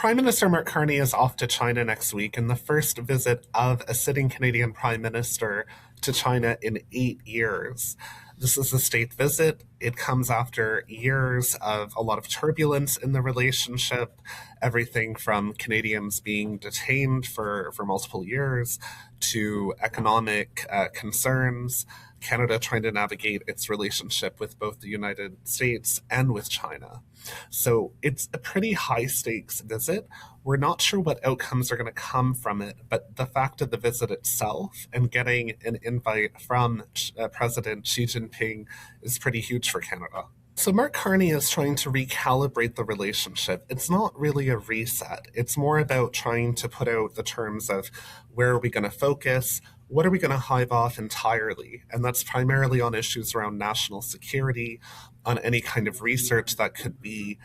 Prime Minister Mark Carney is off to China next week in the first visit of a sitting Canadian Prime Minister to China in 8 years. This is a state visit. It comes after years of a lot of turbulence in the relationship, everything from Canadians being detained for multiple years to economic concerns, Canada trying to navigate its relationship with both the United States and with China. So it's a pretty high stakes visit. We're not sure what outcomes are going to come from it, but the fact of the visit itself and getting an invite from President Xi Jinping is pretty huge for Canada. So Mark Carney is trying to recalibrate the relationship. It's not really a reset. It's more about trying to put out the terms of where are we going to focus, what are we going to hive off entirely? And that's primarily on issues around national security, on any kind of research that could be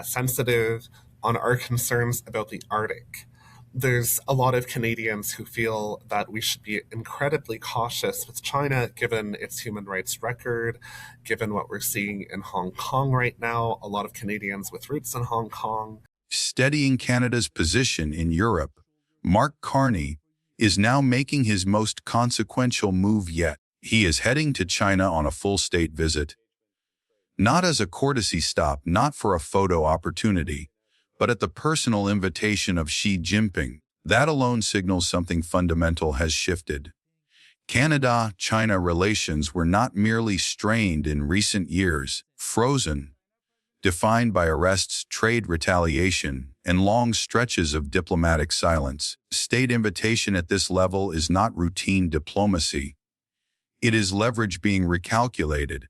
sensitive, on our concerns about the Arctic. There's a lot of Canadians who feel that we should be incredibly cautious with China, given its human rights record, given what we're seeing in Hong Kong right now, a lot of Canadians with roots in Hong Kong. Steadying Canada's position in Europe, Mark Carney is now making his most consequential move yet. He is heading to China on a full state visit. Not as a courtesy stop, not for a photo opportunity, but at the personal invitation of Xi Jinping. That alone signals something fundamental has shifted. Canada-China relations were not merely strained in recent years, frozen, defined by arrests, trade retaliation, and long stretches of diplomatic silence. State invitation at this level is not routine diplomacy. It is leverage being recalculated.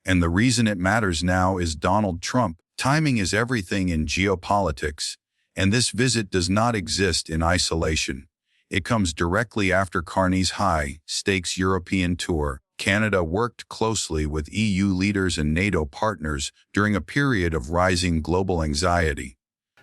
And the reason it matters now is Donald Trump. Timing is everything in geopolitics, and this visit does not exist in isolation. It comes directly after Carney's high-stakes European tour. Canada worked closely with EU leaders and NATO partners during a period of rising global anxiety.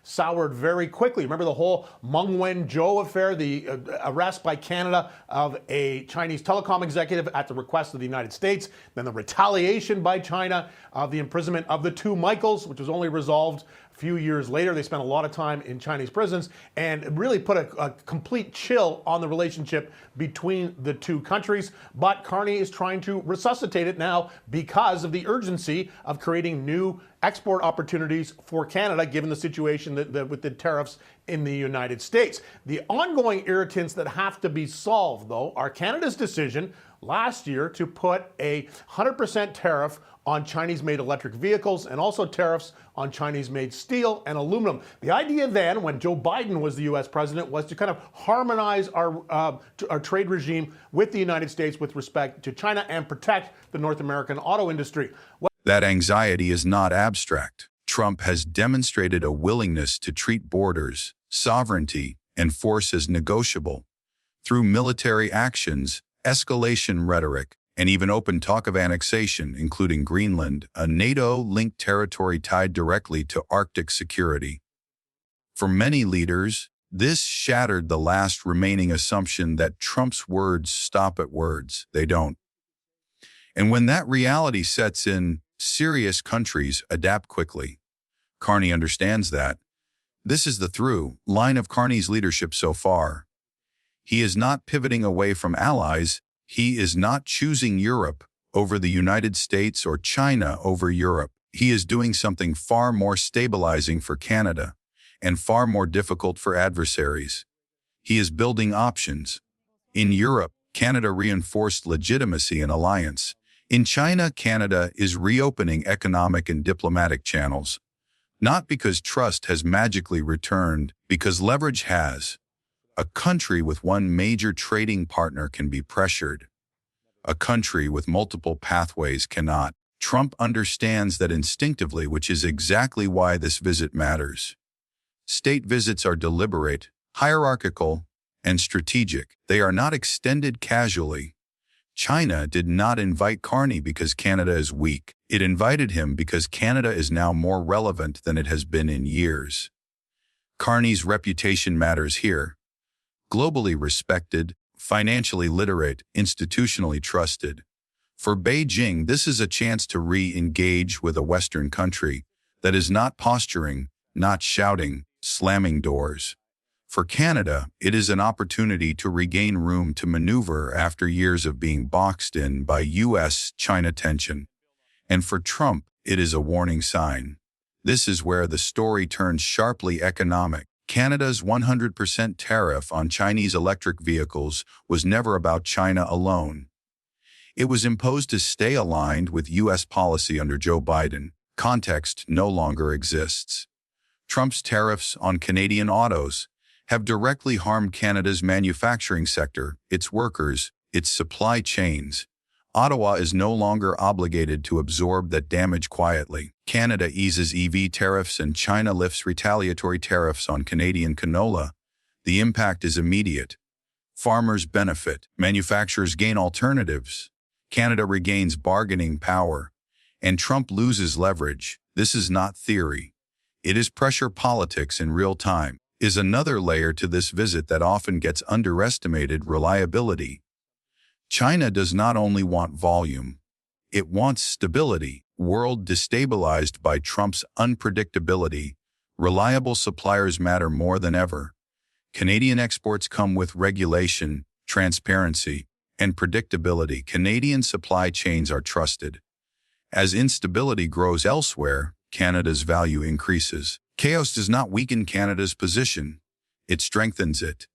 Soured very quickly. Remember the whole Meng Wanzhou affair, the arrest by Canada of a Chinese telecom executive at the request of the United States, then the retaliation by China of the imprisonment of the two Michaels, which was only resolved a few years later. They spent a lot of time in Chinese prisons and it really put a complete chill on the relationship between the two countries. But Carney is trying to resuscitate it now because of the urgency of creating new export opportunities for Canada, given the situation with the tariffs in the United States. The ongoing irritants that have to be solved, though, are Canada's decision last year to put a 100% tariff on Chinese-made electric vehicles and also tariffs on Chinese-made steel and aluminum. The idea then, when Joe Biden was the U.S. president, was to kind of harmonize our trade regime with the United States with respect to China and protect the North American auto industry. That anxiety is not abstract. Trump has demonstrated a willingness to treat borders, sovereignty, and force as negotiable. Through military actions, escalation rhetoric, and even open talk of annexation, including Greenland, a NATO-linked territory tied directly to Arctic security. For many leaders, this shattered the last remaining assumption that Trump's words stop at words. They don't. And when that reality sets in, serious countries adapt quickly. Carney understands that. This is the through line of Carney's leadership so far. He is not pivoting away from allies. He is not choosing Europe over the United States or China over Europe. He is doing something far more stabilizing for Canada and far more difficult for adversaries. He is building options. In Europe, Canada reinforced legitimacy and alliance. In China, Canada is reopening economic and diplomatic channels, not because trust has magically returned, because leverage has. A country with one major trading partner can be pressured. A country with multiple pathways cannot. Trump understands that instinctively, which is exactly why this visit matters. State visits are deliberate, hierarchical, and strategic. They are not extended casually. China did not invite Carney because Canada is weak. It invited him because Canada is now more relevant than it has been in years. Carney's reputation matters here. Globally respected, financially literate, institutionally trusted. For Beijing, this is a chance to re-engage with a Western country that is not posturing, not shouting, slamming doors. For Canada, it is an opportunity to regain room to maneuver after years of being boxed in by U.S.-China tension. And for Trump, it is a warning sign. This is where the story turns sharply economic. Canada's 100% tariff on Chinese electric vehicles was never about China alone. It was imposed to stay aligned with U.S. policy under Joe Biden. Context no longer exists. Trump's tariffs on Canadian autos have directly harmed Canada's manufacturing sector, its workers, its supply chains. Ottawa is no longer obligated to absorb that damage quietly. Canada eases EV tariffs and China lifts retaliatory tariffs on Canadian canola. The impact is immediate. Farmers benefit, manufacturers gain alternatives, Canada regains bargaining power, and Trump loses leverage. This is not theory. It is pressure politics in real time. Is another layer to this visit that often gets underestimated: reliability. China does not only want volume, it wants stability. World destabilized by Trump's unpredictability, reliable suppliers matter more than ever. Canadian exports come with regulation, transparency, and predictability. Canadian supply chains are trusted. As instability grows elsewhere, Canada's value increases. Chaos does not weaken Canada's position, it strengthens it.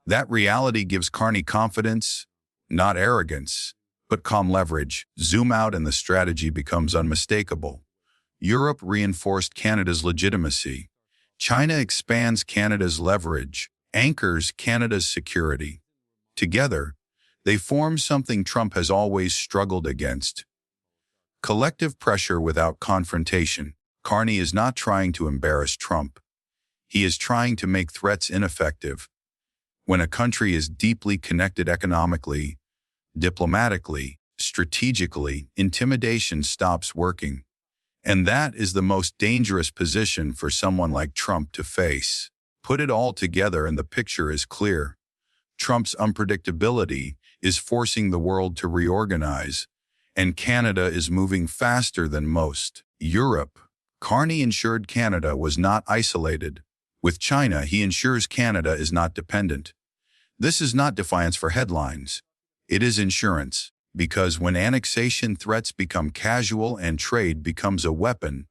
That reality gives Carney confidence, not arrogance, but calm leverage. Zoom out and the strategy becomes unmistakable. Europe reinforced Canada's legitimacy. China expands Canada's leverage, anchors Canada's security. Together, they form something Trump has always struggled against: collective pressure without confrontation. Carney is not trying to embarrass Trump. He is trying to make threats ineffective. When a country is deeply connected economically, diplomatically, strategically, intimidation stops working. And that is the most dangerous position for someone like Trump to face. Put it all together and the picture is clear. Trump's unpredictability is forcing the world to reorganize, and Canada is moving faster than most. Europe. Carney ensured Canada was not isolated. With China, he ensures Canada is not dependent. This is not defiance for headlines. It is insurance, because when annexation threats become casual and trade becomes a weapon,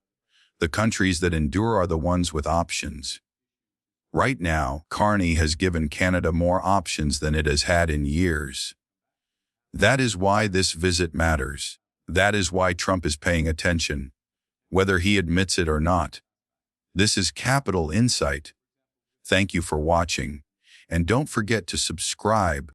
the countries that endure are the ones with options. Right now, Carney has given Canada more options than it has had in years. That is why this visit matters. That is why Trump is paying attention, whether he admits it or not. This is Capital Insight. Thank you for watching, and don't forget to subscribe,